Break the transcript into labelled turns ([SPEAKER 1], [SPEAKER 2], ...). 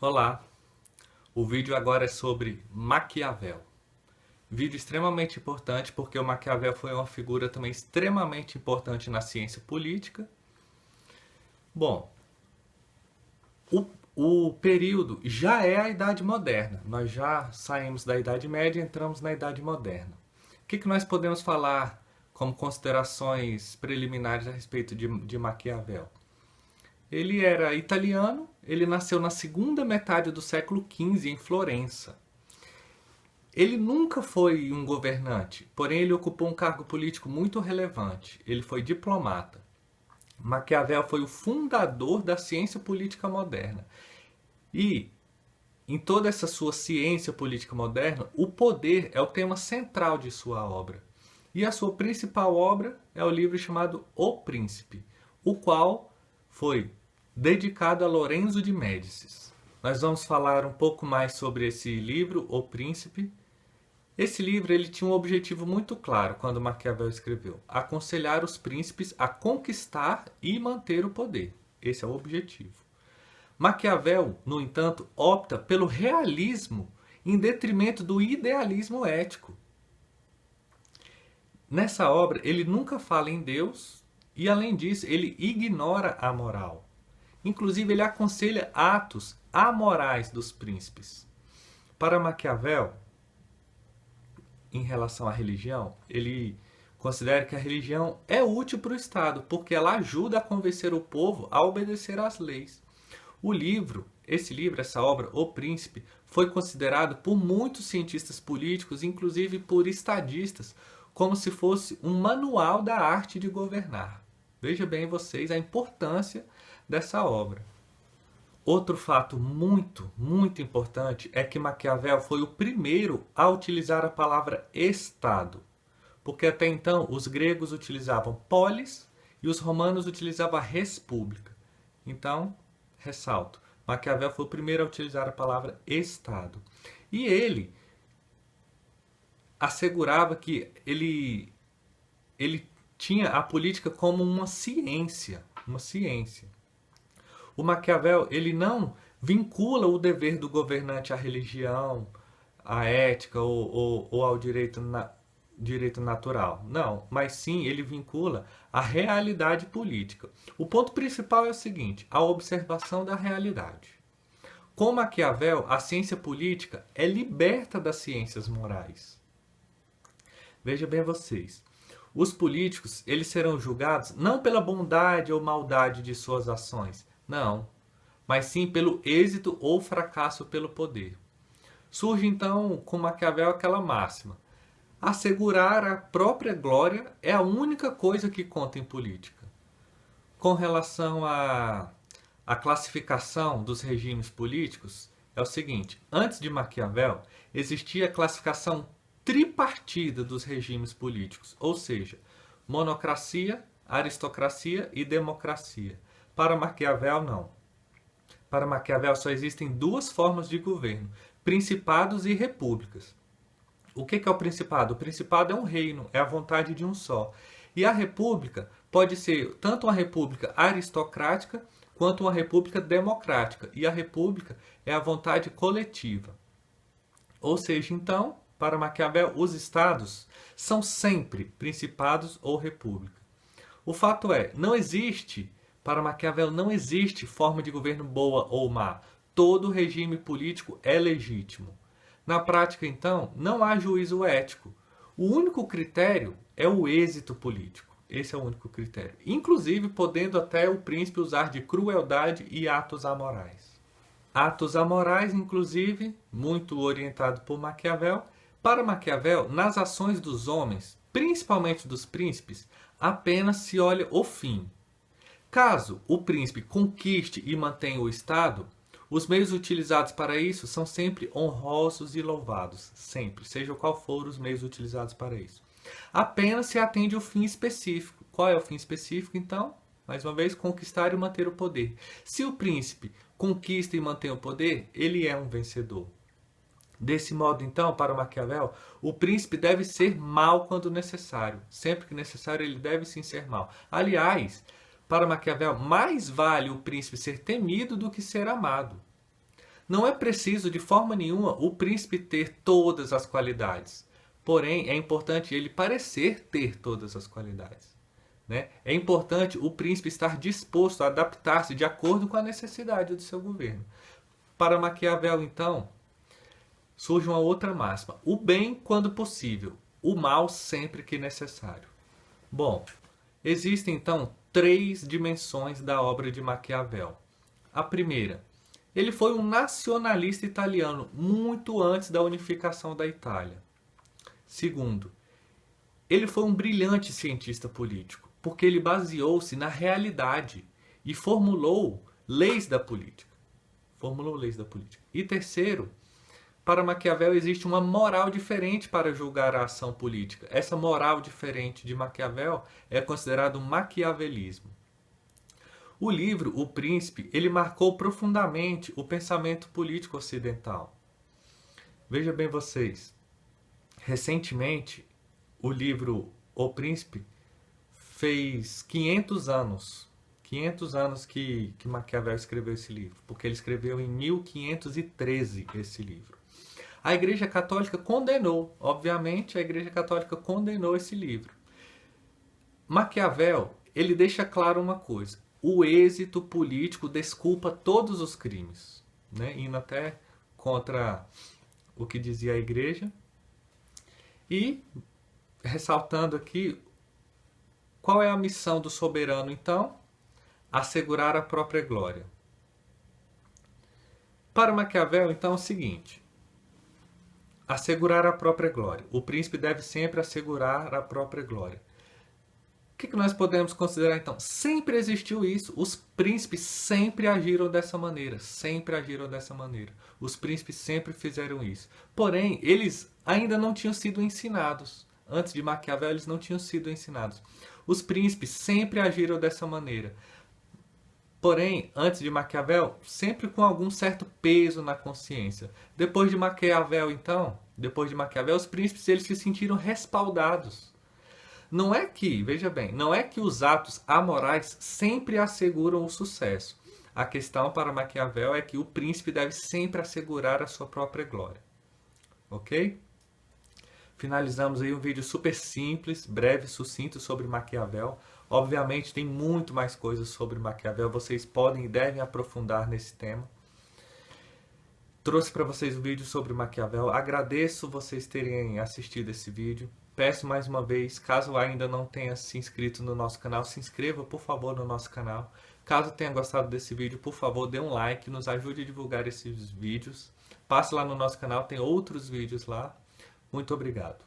[SPEAKER 1] Olá, o vídeo agora é sobre Maquiavel. Vídeo extremamente importante porque o Maquiavel foi uma figura também extremamente importante na ciência política. Bom, o, o período já é a Idade Moderna. Nós já saímos da Idade Média e entramos na Idade Moderna. O que nós podemos falar como considerações preliminares a respeito de Maquiavel? Ele era italiano, ele nasceu na segunda metade do século XV em Florença. Ele nunca foi um governante, porém ele ocupou um cargo político muito relevante. Ele foi diplomata. Maquiavel foi o fundador da ciência política moderna. E, em toda essa sua ciência política moderna, o poder é o tema central de sua obra. E a sua principal obra é o livro chamado O Príncipe, o qual foi dedicado a Lorenzo de Médicis. Nós vamos falar um pouco mais sobre esse livro, O Príncipe. Esse livro ele tinha um objetivo muito claro quando Maquiavel escreveu: aconselhar os príncipes a conquistar e manter o poder. Esse é o objetivo. Maquiavel, no entanto, opta pelo realismo em detrimento do idealismo ético. Nessa obra, ele nunca fala em Deus e, além disso, ele ignora a moral. Inclusive, ele aconselha atos amorais dos príncipes. Para Maquiavel, em relação à religião, ele considera que a religião é útil para o Estado, porque ela ajuda a convencer o povo a obedecer às leis. Essa obra, O Príncipe, foi considerado por muitos cientistas políticos, inclusive por estadistas, como se fosse um manual da arte de governar. Veja bem vocês a importância dessa obra. Outro fato muito importante é que Maquiavel foi o primeiro a utilizar a palavra Estado, porque até então os gregos utilizavam polis e os romanos utilizavam res publica. Então, ressalto, Maquiavel foi o primeiro a utilizar a palavra Estado. E ele assegurava que ele tinha a política como uma ciência. O Maquiavel ele não vincula o dever do governante à religião, à ética ou ao direito natural. Não, mas sim ele vincula a realidade política. O ponto principal é o seguinte: a observação da realidade. Com Maquiavel, a ciência política é liberta das ciências morais. Veja bem vocês. Os políticos, eles serão julgados não pela bondade ou maldade de suas ações, não, mas sim pelo êxito ou fracasso pelo poder. Surge então com Maquiavel aquela máxima: assegurar a própria glória é a única coisa que conta em política. Com relação à classificação dos regimes políticos, é o seguinte: antes de Maquiavel, existia a classificação tripartida dos regimes políticos, ou seja, monocracia, aristocracia e democracia. Para Maquiavel, não. Para Maquiavel só existem duas formas de governo: principados e repúblicas. O que é o principado? O principado é um reino, é a vontade de um só. E a república pode ser tanto uma república aristocrática quanto uma república democrática. E a república é a vontade coletiva. Ou seja, então, para Maquiavel, os estados são sempre principados ou república. O fato é, para Maquiavel, não existe forma de governo boa ou má. Todo regime político é legítimo. Na prática, então, não há juízo ético. O único critério é o êxito político. Esse é o único critério. Inclusive, podendo até o príncipe usar de crueldade e atos amorais. Atos amorais, inclusive, muito orientado por Maquiavel. Para Maquiavel, nas ações dos homens, principalmente dos príncipes, apenas se olha o fim. Caso o príncipe conquiste e mantenha o Estado, os meios utilizados para isso são sempre honrosos e louvados. Sempre, seja qual for os meios utilizados para isso. Apenas se atende ao fim específico. Qual é o fim específico, então? Mais uma vez, conquistar e manter o poder. Se o príncipe conquista e mantém o poder, ele é um vencedor. Desse modo, então, para Maquiavel, o príncipe deve ser mau quando necessário. Sempre que necessário, ele deve sim ser mau. Aliás, para Maquiavel, mais vale o príncipe ser temido do que ser amado. Não é preciso de forma nenhuma o príncipe ter todas as qualidades. Porém, é importante ele parecer ter todas as qualidades. Né? É importante o príncipe estar disposto a adaptar-se de acordo com a necessidade do seu governo. Para Maquiavel, então, surge uma outra máxima: o bem quando possível, o mal sempre que necessário. Bom, existem então 3 dimensões da obra de Maquiavel. A primeira, ele foi um nacionalista italiano muito antes da unificação da Itália. Segundo, ele foi um brilhante cientista político, porque ele baseou-se na realidade e formulou leis da política. E terceiro, para Maquiavel existe uma moral diferente para julgar a ação política. Essa moral diferente de Maquiavel é considerado maquiavelismo. O livro O Príncipe, ele marcou profundamente o pensamento político ocidental. Veja bem vocês, recentemente o livro O Príncipe fez 500 anos. 500 anos que Maquiavel escreveu esse livro, porque ele escreveu em 1513 esse livro. A Igreja Católica condenou, obviamente, a Igreja Católica condenou esse livro. Maquiavel, ele deixa claro uma coisa: o êxito político desculpa todos os crimes, né? Indo até contra o que dizia a Igreja. E, ressaltando aqui, qual é a missão do soberano, então? Assegurar a própria glória. Para Maquiavel, então, é o seguinte: assegurar a própria glória. O príncipe deve sempre assegurar a própria glória. O que nós podemos considerar, então? Sempre existiu isso. Os príncipes sempre agiram dessa maneira. Sempre agiram dessa maneira. Os príncipes sempre fizeram isso. Porém, eles ainda não tinham sido ensinados. Antes de Maquiavel, eles não tinham sido ensinados. Os príncipes sempre agiram dessa maneira. Porém, antes de Maquiavel, sempre com algum certo peso na consciência. Depois de Maquiavel, então, os príncipes eles se sentiram respaldados. Não é que, veja bem, não é que os atos amorais sempre asseguram o sucesso. A questão para Maquiavel é que o príncipe deve sempre assegurar a sua própria glória. Ok? Finalizamos aí um vídeo super simples, breve, sucinto sobre Maquiavel. Obviamente tem muito mais coisas sobre Maquiavel, vocês podem e devem aprofundar nesse tema. Trouxe para vocês um vídeo sobre Maquiavel. Agradeço vocês terem assistido esse vídeo. Peço mais uma vez, caso ainda não tenha se inscrito no nosso canal, se inscreva, por favor, no nosso canal. Caso tenha gostado desse vídeo, por favor, dê um like, nos ajude a divulgar esses vídeos. Passe lá no nosso canal, tem outros vídeos lá. Muito obrigado.